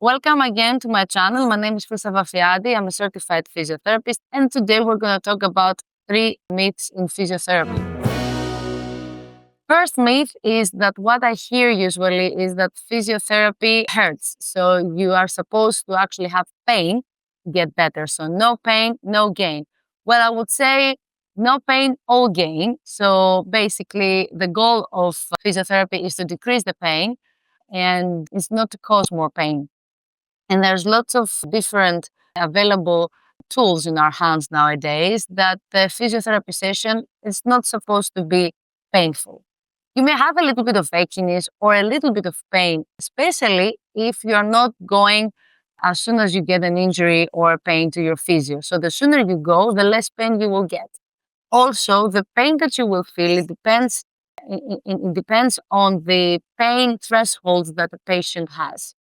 Welcome again to my channel. My name is Chrysa Vafeiadi. I'm a certified physiotherapist, and today we're going to talk about 3 myths in physiotherapy. First myth is that what I hear usually is that physiotherapy hurts. So you are supposed to actually have pain to get better. So no pain, no gain. Well, I would say no pain, all gain. So basically, the goal of physiotherapy is to decrease the pain and it's not to cause more pain. And there's lots of different available tools in our hands nowadays that the physiotherapy session is not supposed to be painful. You may have a little bit of achiness or a little bit of pain, especially if you're not going as soon as you get an injury or a pain to your physio. So the sooner you go, the less pain you will get. Also, the pain that you will feel, it depends on the pain thresholds that the patient has.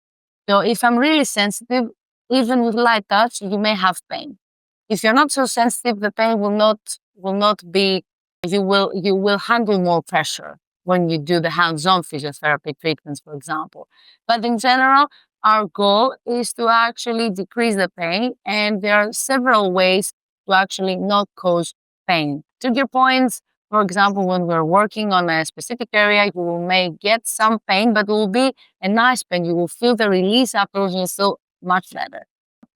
So if I'm really sensitive, even with light touch, you may have pain. If you're not so sensitive, the pain will not be. You will handle more pressure when you do the hands-on physiotherapy treatments, for example. But in general, our goal is to actually decrease the pain, and there are several ways to actually not cause pain. To your points, for example, when we're working on a specific area, you may get some pain, but it will be a nice pain. You will feel the release afterwards and you feel much better.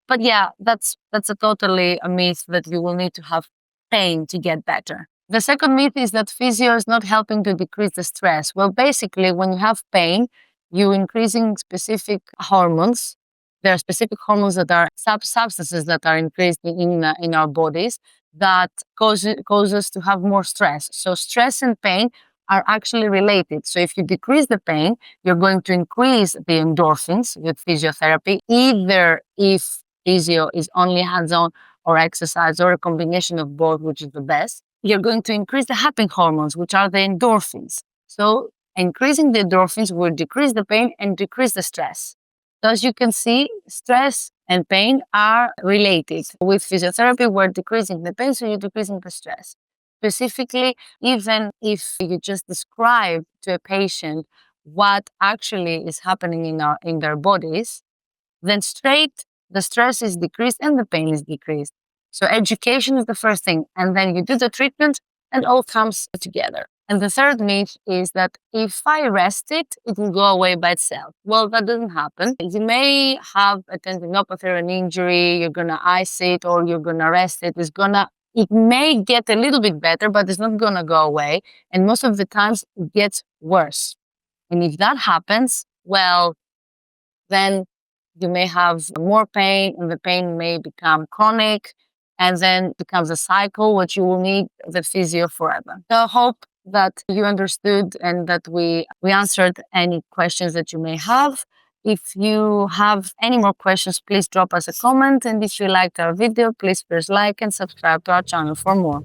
But yeah, that's a totally a myth that you will need to have pain to get better. The second myth is that physio is not helping to decrease the stress. Well, basically, when you have pain, you're increasing specific hormones. There are specific hormones that are substances that are increased in our bodies that cause us to have more stress. So stress and pain are actually related. So if you decrease the pain, you're going to increase the endorphins with physiotherapy, either if physio is only hands-on or exercise or a combination of both, which is the best. You're going to increase the happy hormones, which are the endorphins. So increasing the endorphins will decrease the pain and decrease the stress. So as you can see, stress and pain are related. With physiotherapy, we're decreasing the pain, so you're decreasing the stress. Specifically, even if you just describe to a patient what actually is happening in their bodies, then straight the stress is decreased and the pain is decreased. So education is the first thing, and then you do the treatment and all comes together. And the third myth is that if I rest it, it will go away by itself. Well, that doesn't happen. You may have a tendinopathy or an injury, you're gonna ice it or you're gonna rest it. It may get a little bit better, but it's not gonna go away. And most of the times it gets worse. And if that happens, well, then you may have more pain and the pain may become chronic and then becomes a cycle, which you will need the physio forever. So I hope that you understood and that we answered any questions that you may have. If you have any more questions, please drop us a comment. And if you liked our video, please press like and subscribe to our channel for more.